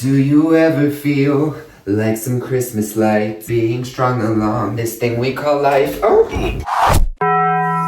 Do you ever feel like some Christmas lights being strung along this thing we call life? Oh!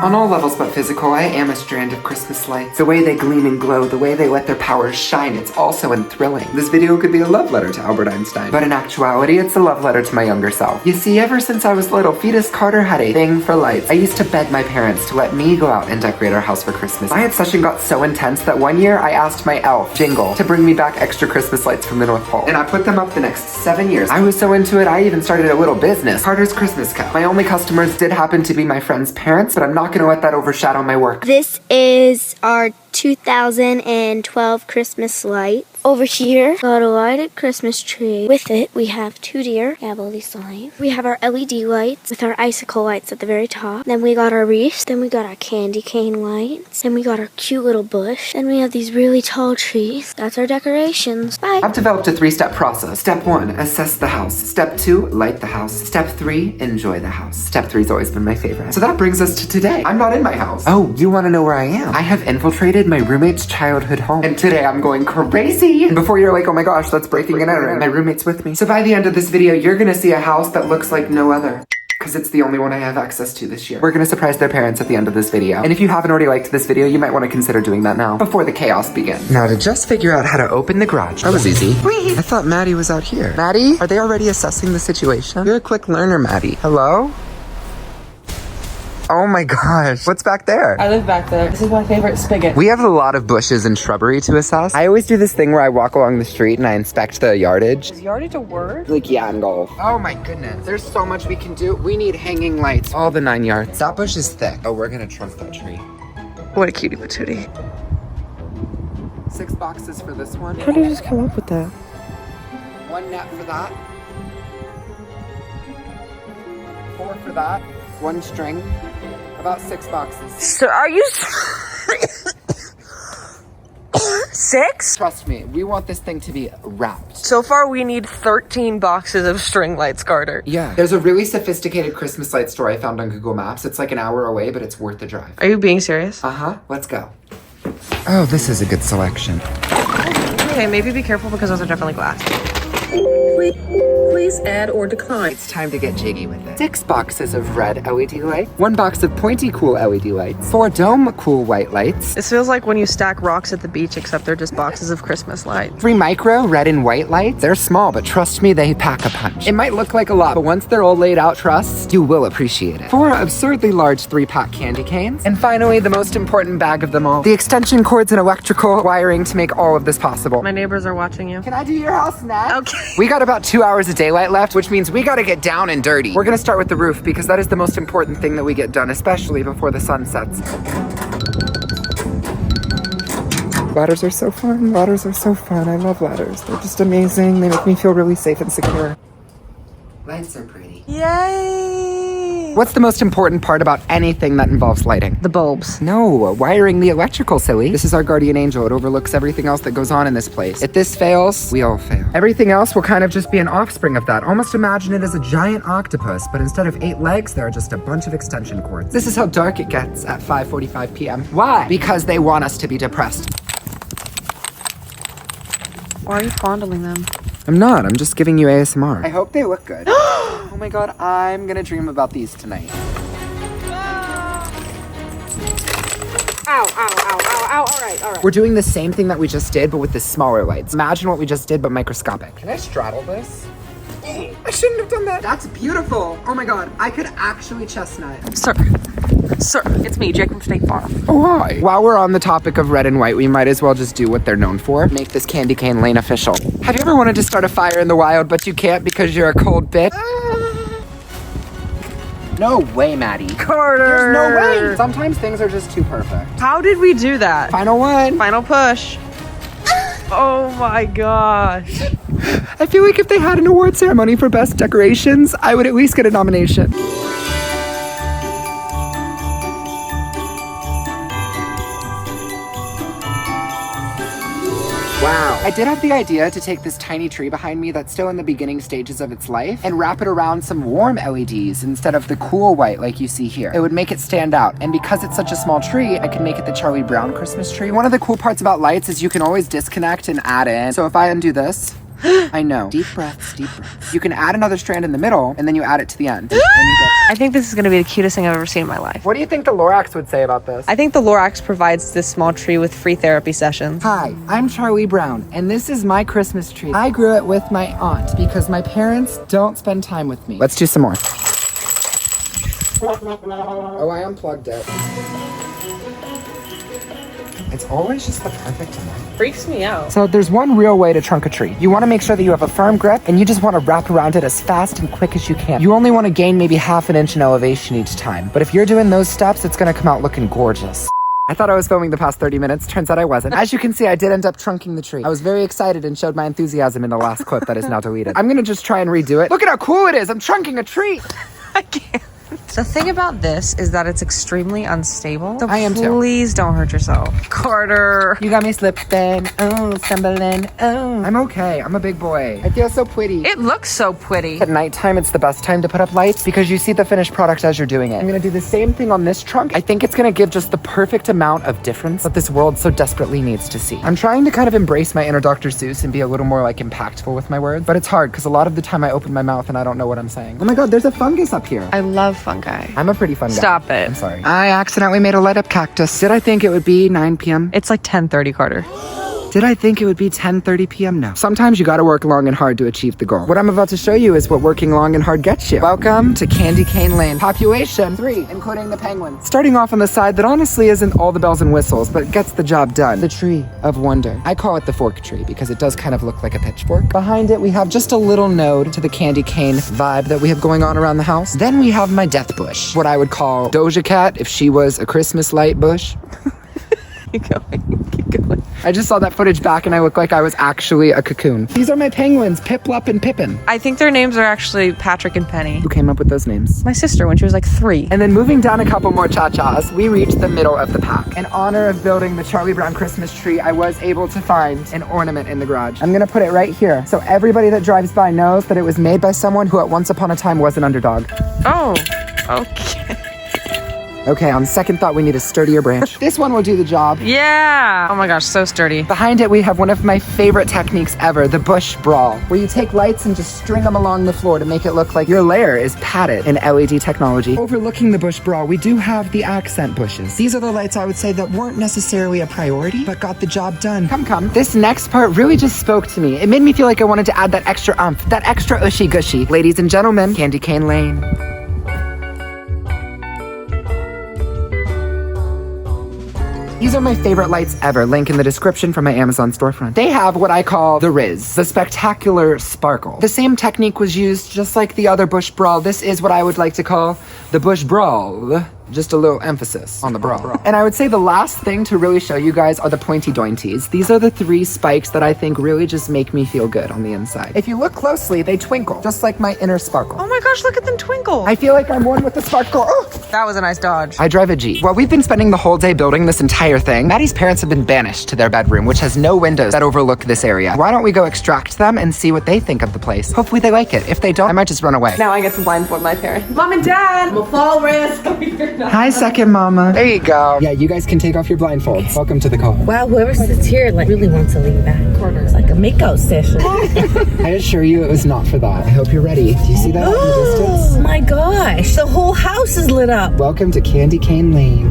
On all levels but physical, I am a strand of Christmas lights. The way they gleam and glow, the way they let their powers shine, it's all so thrilling. This video could be a love letter to Albert Einstein, but in actuality, it's a love letter to my younger self. You see, ever since I was little, Fetus Carter had a thing for lights. I used to beg my parents to let me go out and decorate our house for Christmas. My obsession got so intense that one year I asked my elf, Jingle, to bring me back extra Christmas lights from the North Pole, and I put them up the next 7 years. I was so into it, I even started a little business, Carter's Christmas Cow. My only customers did happen to be my friends' parents, but I'm not gonna let that overshadow my work. This is our 2012 Christmas lights. Over here, got a lighted Christmas tree. With it, we have 2 deer. We have all these lights. We have our LED lights with our icicle lights at the very top. Then we got our wreaths. Then we got our candy cane lights. Then we got our cute little bush. Then we have these really tall trees. That's our decorations. Bye. I've developed a 3-step process. Step 1, assess the house. Step 2, light the house. Step 3, enjoy the house. Step 3's always been my favorite. So that brings us to today. I'm not in my house. Oh, you want to know where I am? I have infiltrated my roommate's childhood home. And today I'm going crazy. And before you're like, oh my gosh, that's breaking and entering, my roommate's with me. So by the end of this video, you're gonna see a house that looks like no other, because it's the only one I have access to this year. We're gonna surprise their parents at the end of this video. And if you haven't already liked this video, you might wanna consider doing that now, before the chaos begins. Now to just figure out how to open the garage. That was easy. Whee! I thought Maddie was out here. Maddie, are they already assessing the situation? You're a quick learner, Maddie. Hello? Oh my gosh, what's back there? I live back there. This is my favorite spigot. We have a lot of bushes and shrubbery to assess. I always do this thing where I walk along the street and I inspect the yardage. Is yardage a word? Like, yeah, and golf. Oh my goodness, there's so much we can do. We need hanging lights, all the 9 yards. That bush is thick. Oh, we're gonna trunk that tree. What a cutie patootie. 6 boxes for this one. How did you just come up with that? 1 net for that. 4 for that. 1 string. About 6 boxes. So are you 6? Trust me, we want this thing to be wrapped. So far we need 13 boxes of string lights, Carter. Yeah. There's a really sophisticated Christmas light store I found on Google Maps. It's like an hour away, but it's worth the drive. Are you being serious? Uh-huh. Let's go. Oh, this is a good selection. Okay, maybe be careful because those are definitely glass. Please add or decline. It's time to get jiggy with it. 6 boxes of red LED lights, 1 box of pointy cool LED lights, 4 dome cool white lights, This feels like when you stack rocks at the beach, except they're just boxes of Christmas lights. 3 micro red and white lights. They're small, but trust me, they pack a punch. It might look like a lot, but once they're all laid out, trust, you will appreciate it. 4 absurdly large 3-pack candy canes. And finally, the most important bag of them all, the extension cords and electrical wiring to make all of this possible. My neighbors are watching you. Can I do your house next? Okay. We got about 2 hours of daylight left, which means we gotta get down and dirty. We're gonna start with the roof because that is the most important thing that we get done, especially before the sun sets. Ladders are so fun. Ladders are so fun. I love ladders. They're just amazing. They make me feel really safe and secure. Lights are pretty. Yay! What's the most important part about anything that involves lighting? The bulbs. No, wiring the electrical, silly. This is our guardian angel. It overlooks everything else that goes on in this place. If this fails, we all fail. Everything else will kind of just be an offspring of that. Almost imagine it as a giant octopus, but instead of 8 legs, there are just a bunch of extension cords. This is how dark it gets at 5:45 p.m. Why? Because they want us to be depressed. Why are you fondling them? I'm not. I'm just giving you ASMR. I hope they look good. Oh my god, I'm gonna dream about these tonight. Ow, ow, ow, ow, ow, all right. We're doing the same thing that we just did, but with the smaller lights. Imagine what we just did, but microscopic. Can I straddle this? I shouldn't have done that. That's beautiful. Oh my god, I could actually chestnut. Sir, it's me, Jake from State Farm. Oh, hi. While we're on the topic of red and white, we might as well just do what they're known for. Make this candy cane lane official. Have you ever wanted to start a fire in the wild, but you can't because you're a cold bitch? No way, Maddie. Carter! There's no way. Sometimes things are just too perfect. How did we do that? Final one. Final push. Oh my gosh. I feel like if they had an award ceremony for best decorations, I would at least get a nomination. Wow. I did have the idea to take this tiny tree behind me that's still in the beginning stages of its life and wrap it around some warm LEDs instead of the cool white like you see here. It would make it stand out. And because it's such a small tree, I can make it the Charlie Brown Christmas tree. One of the cool parts about lights is you can always disconnect and add in. So if I undo this, I know. Deep breaths, deep breaths. You can add another strand in the middle, and then you add it to the end. I think this is gonna be the cutest thing I've ever seen in my life. What do you think the Lorax would say about this? I think the Lorax provides this small tree with free therapy sessions. Hi, I'm Charlie Brown, and this is my Christmas tree. I grew it with my aunt because my parents don't spend time with me. Let's do some more. Oh, I unplugged it. It's always just the perfect amount. Freaks me out. So there's one real way to trunk a tree. You want to make sure that you have a firm grip, and you just want to wrap around it as fast and quick as you can. You only want to gain maybe ½ an inch in elevation each time. But if you're doing those steps, it's going to come out looking gorgeous. I thought I was filming the past 30 minutes. Turns out I wasn't. As you can see, I did end up trunking the tree. I was very excited and showed my enthusiasm in the last clip that is now deleted. I'm going to just try and redo it. Look at how cool it is. I'm trunking a tree. I can't. The thing about this is that it's extremely unstable. So I am too. Please don't hurt yourself. Carter. You got me slipping, oh, stumbling, oh. I'm okay, I'm a big boy. I feel so pretty. It looks so pretty. At nighttime, it's the best time to put up lights because you see the finished product as you're doing it. I'm gonna do the same thing on this trunk. I think it's gonna give just the perfect amount of difference that this world so desperately needs to see. I'm trying to kind of embrace my inner Dr. Seuss and be a little more like impactful with my words, but it's hard because a lot of the time I open my mouth and I don't know what I'm saying. Oh my God, there's a fungus up here. I love fungi. I'm a pretty fun guy. Stop it. I'm sorry. I accidentally made a light up cactus. Did I think it would be 9 p.m.? It's like 10:30, Carter. Did I think it would be 10:30 p.m.? No. Sometimes you gotta work long and hard to achieve the goal. What I'm about to show you is what working long and hard gets you. Welcome to Candy Cane Lane. Population 3, including the penguins. Starting off on the side that honestly isn't all the bells and whistles, but gets the job done. The Tree of Wonder. I call it the fork tree because it does kind of look like a pitchfork. Behind it, we have just a little node to the candy cane vibe that we have going on around the house. Then we have my death bush, what I would call Doja Cat if she was a Christmas light bush. Keep going. Keep going. I just saw that footage back and I look like I was actually a cocoon. These are my penguins, Pip, Lup, and Pippin. I think their names are actually Patrick and Penny. Who came up with those names? My sister when she was like 3. And then moving down a couple more cha-chas, we reached the middle of the pack. In honor of building the Charlie Brown Christmas tree, I was able to find an ornament in the garage. I'm gonna put it right here, so everybody that drives by knows that it was made by someone who at once upon a time was an underdog. Oh, okay. Okay, on second thought, we need a sturdier branch. This one will do the job. Yeah. Oh my gosh, so sturdy. Behind it, we have one of my favorite techniques ever, the bush brawl, where you take lights and just string them along the floor to make it look like your layer is padded in LED technology. Overlooking the bush brawl, we do have the accent bushes. These are the lights I would say that weren't necessarily a priority, but got the job done. Come. This next part really just spoke to me. It made me feel like I wanted to add that extra umph, that extra ushy gushy. Ladies and gentlemen, Candy Cane Lane. These are my favorite lights ever. Link in the description from my Amazon storefront. They have what I call the Riz, the spectacular sparkle. The same technique was used just like the other bush brawl. This is what I would like to call the bush brawl. Just a little emphasis on the brawl. And I would say the last thing to really show you guys are the pointy dointies. These are the 3 spikes that I think really just make me feel good on the inside. If you look closely, they twinkle, just like my inner sparkle. Oh my gosh, look at them twinkle. I feel like I'm one with the sparkle. Oh. That was a nice dodge. I drive a Jeep. Well, we've been spending the whole day building this entire thing. Maddie's parents have been banished to their bedroom, which has no windows that overlook this area. Why don't we go extract them and see what they think of the place? Hopefully they like it. If they don't, I might just run away. Now I get to blindfold my parents. Mom and Dad, I'm a fall risk. Hi, second mama. There you go. Yeah, you guys can take off your blindfolds. Welcome to the call. Wow, whoever sits here like really wants to lean back. It's like a makeout session. I assure you it was not for that. I hope you're ready. Do you see that in the distance? Oh my gosh, the whole house is lit up. Welcome to Candy Cane Lane.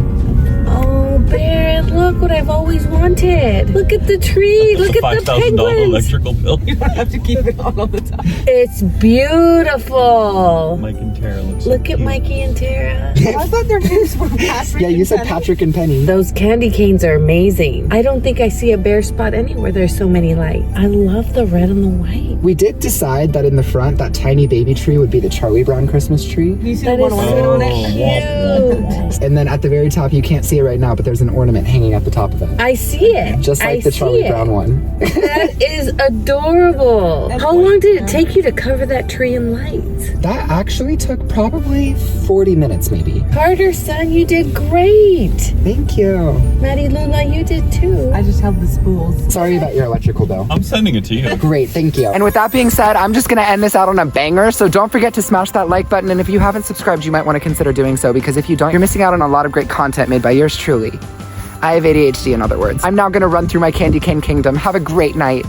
Oh, Barrett, look what I've always wanted. Look at the tree. Look at the penguins. electrical bill. You don't have to keep it on all the time. It's beautiful. Mike and Tara looks Look at Mikey and Tara. I thought their names were Patrick. Yeah, you said Patrick and Penny. Those candy canes are amazing. I don't think I see a bare spot anywhere. There's so many lights. I love the red and the white. We did decide that in the front, that tiny baby tree would be the Charlie Brown Christmas tree. That is so cute. And then at the very top, you can't see it right now, but there's an ornament hanging at the top of it. I see it. Just like the Charlie Brown one. That is adorable. How long did it take you to cover that tree in lights? That actually took probably 40 minutes, maybe. Carter, son, you did great. Thank you. Maddie Lula, you did too. I just held the spools. Sorry about your electrical bill. I'm sending it to you. Great, thank you. And with that being said, I'm just gonna end this out on a banger, so don't forget to smash that like button, and if you haven't subscribed, you might want to consider doing so, because if you don't, you're missing out on a lot of great content made by yours truly. I have ADHD, in other words. I'm now gonna run through my candy cane kingdom. Have a great night.